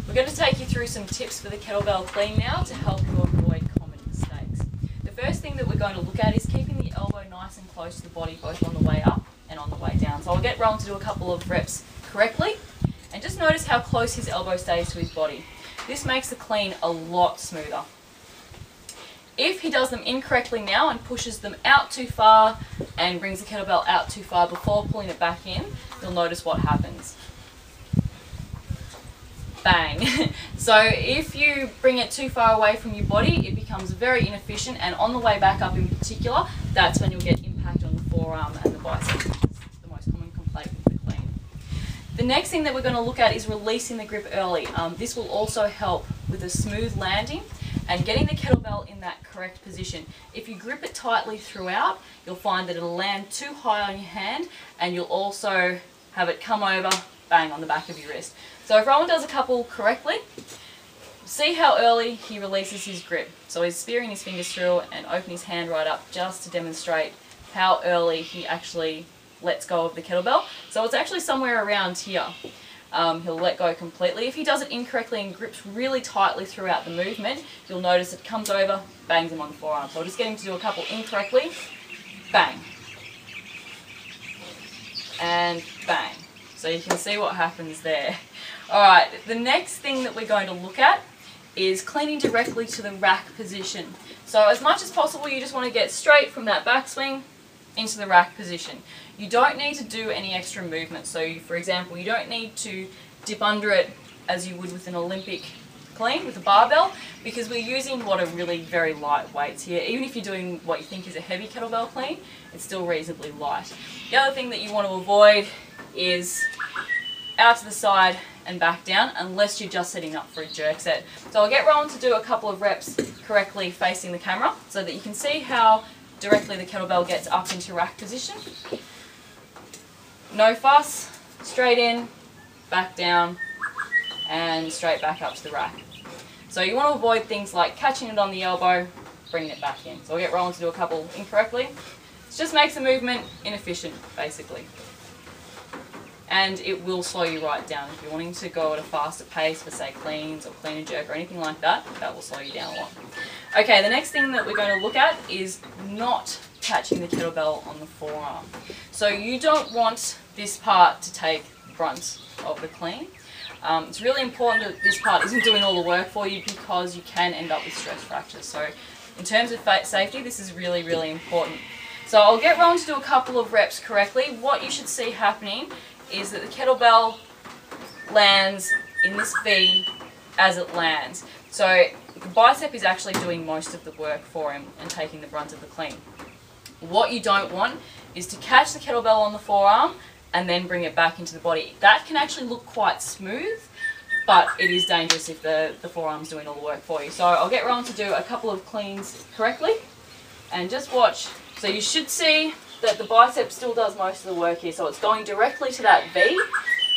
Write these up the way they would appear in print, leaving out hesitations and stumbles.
We're going to take you through some tips for the kettlebell clean now to help you avoid common mistakes. The first thing that we're going to look at is keeping the elbow nice and close to the body, both on the way up and on the way down. So I'll get Rowan to do a couple of reps correctly, and just notice how close his elbow stays to his body. This makes the clean a lot smoother. If he does them incorrectly now and pushes them out too far and brings the kettlebell out too far before pulling it back in, you'll notice what happens. Bang. So if you bring it too far away from your body, it becomes very inefficient, and on the way back up in particular, that's when you'll get impact on the forearm and the bicep, which is the most common complaint with the clean. The next thing that we're going to look at is releasing the grip early. This will also help with a smooth landing and getting the kettlebell in that correct position. If you grip it tightly throughout, you'll find that it'll land too high on your hand, and you'll also have it come over, bang, on the back of your wrist. So if Rowan does a couple correctly, see how early he releases his grip. So he's spearing his fingers through and open his hand right up just to demonstrate how early he actually lets go of the kettlebell. So it's actually somewhere around here. He'll let go completely. If he does it incorrectly and grips really tightly throughout the movement, you'll notice it comes over, bangs him on the forearm. So I'll just get him to do a couple incorrectly. Bang. And bang. So you can see what happens there. Alright, the next thing that we're going to look at is cleaning directly to the rack position. So as much as possible, you just want to get straight from that backswing into the rack position. You don't need to do any extra movement. So for example, you don't need to dip under it as you would with an Olympic clean with a barbell, because we're using what are really very light weights here. Even if you're doing what you think is a heavy kettlebell clean, it's still reasonably light. The other thing that you want to avoid is out to the side and back down, unless you're just setting up for a jerk set. So I'll get Rowan to do a couple of reps correctly facing the camera so that you can see how directly the kettlebell gets up into rack position. No fuss, straight in, back down, and straight back up to the rack. So you want to avoid things like catching it on the elbow, bringing it back in. So I'll get Rowan to do a couple incorrectly. It just makes the movement inefficient, basically. And it will slow you right down. If you're wanting to go at a faster pace for, say, cleans or clean and jerk or anything like that, that will slow you down a lot. Okay, the next thing that we're going to look at is not catching the kettlebell on the forearm. So you don't want this part to take the brunt of the clean. It's really important that this part isn't doing all the work for you, because you can end up with stress fractures. So in terms of safety, this is really, really important. So I'll get Rowan to do a couple of reps correctly. What you should see happening is that the kettlebell lands in this V as it lands. So the bicep is actually doing most of the work for him and taking the brunt of the clean. What you don't want is to catch the kettlebell on the forearm and then bring it back into the body. That can actually look quite smooth, but it is dangerous if the forearm's doing all the work for you. So I'll get Rowan to do a couple of cleans correctly and just watch. So you should see that the bicep still does most of the work here. So it's going directly to that V.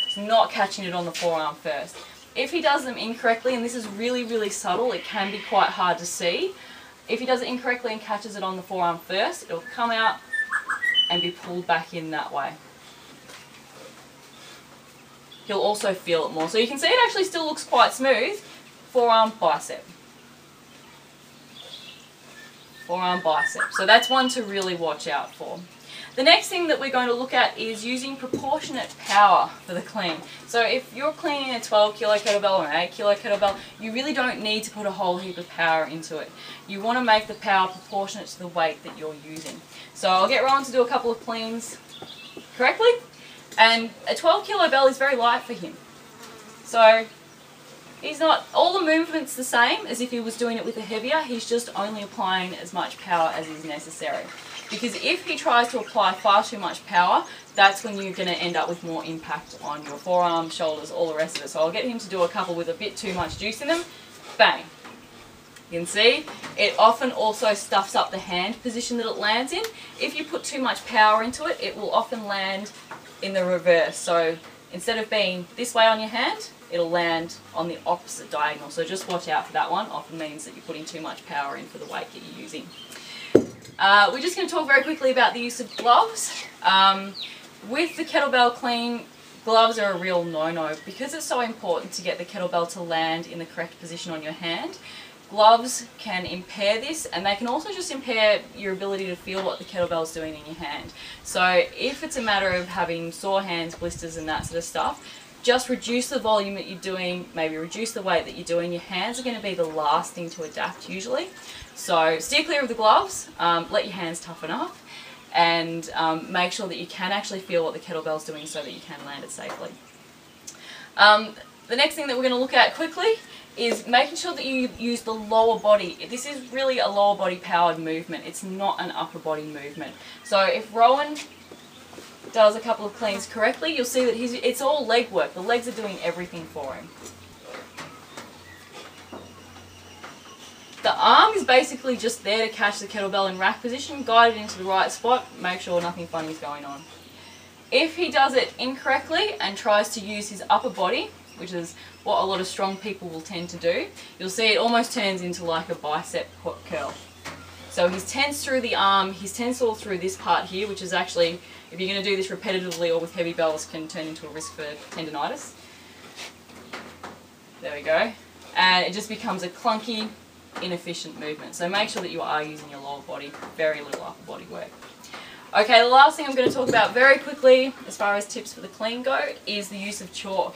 It's not catching it on the forearm first. If he does them incorrectly, and this is really, really subtle, it can be quite hard to see. If he does it incorrectly and catches it on the forearm first, it'll come out and be pulled back in that way. He'll also feel it more. So you can see it actually still looks quite smooth. Forearm, bicep. Forearm, bicep. So that's one to really watch out for. The next thing that we're going to look at is using proportionate power for the clean. So if you're cleaning a 12 kilo kettlebell or an 8 kilo kettlebell, you really don't need to put a whole heap of power into it. You want to make the power proportionate to the weight that you're using. So I'll get Rowan to do a couple of cleans correctly. And a 12 kilo bell is very light for him. So he's not, all the movement's the same as if he was doing it with a heavier, he's just only applying as much power as is necessary. Because if he tries to apply far too much power, that's when you're going to end up with more impact on your forearms, shoulders, all the rest of it. So I'll get him to do a couple with a bit too much juice in them. Bang. You can see it often also stuffs up the hand position that it lands in. If you put too much power into it, it will often land in the reverse. So instead of being this way on your hand, it'll land on the opposite diagonal. So just watch out for that one. Often means that you're putting too much power in for the weight that you're using. We're just going to talk very quickly about the use of gloves. With the kettlebell clean, gloves are a real no-no because it's so important to get the kettlebell to land in the correct position on your hand. Gloves can impair this, and they can also just impair your ability to feel what the kettlebell is doing in your hand. So if it's a matter of having sore hands, blisters and that sort of stuff, just reduce the volume that you're doing, maybe reduce the weight that you're doing. Your hands are going to be the last thing to adapt usually. So steer clear of the gloves, let your hands toughen up, and make sure that you can actually feel what the kettlebell is doing so that you can land it safely. The next thing that we're going to look at quickly is making sure that you use the lower body. This is really a lower body powered movement. It's not an upper body movement. So if Rowan does a couple of cleans correctly, you'll see that it's all leg work. The legs are doing everything for him. The arm is basically just there to catch the kettlebell in rack position, guide it into the right spot, make sure nothing funny is going on. If he does it incorrectly and tries to use his upper body, which is what a lot of strong people will tend to do, you'll see it almost turns into like a bicep curl. So he's tense through the arm, he's tense all through this part here, which is actually, if you're going to do this repetitively or with heavy bells, can turn into a risk for tendonitis. There we go. And it just becomes a clunky, inefficient movement. So make sure that you are using your lower body, very little upper body work. Okay, the last thing I'm going to talk about very quickly as far as tips for the clean go is the use of chalk.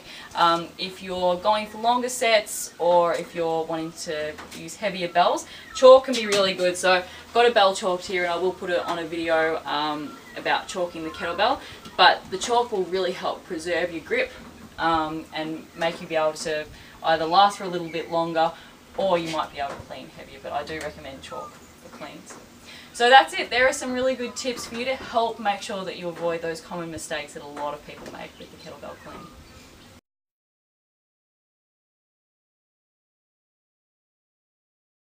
If you're going for longer sets or if you're wanting to use heavier bells, chalk can be really good. So I've got a bell chalked here and I will put it on a video about chalking the kettlebell, but the chalk will really help preserve your grip and make you be able to either last for a little bit longer or you might be able to clean heavier, but I do recommend chalk for cleans. So that's it. There are some really good tips for you to help make sure that you avoid those common mistakes that a lot of people make with the kettlebell clean.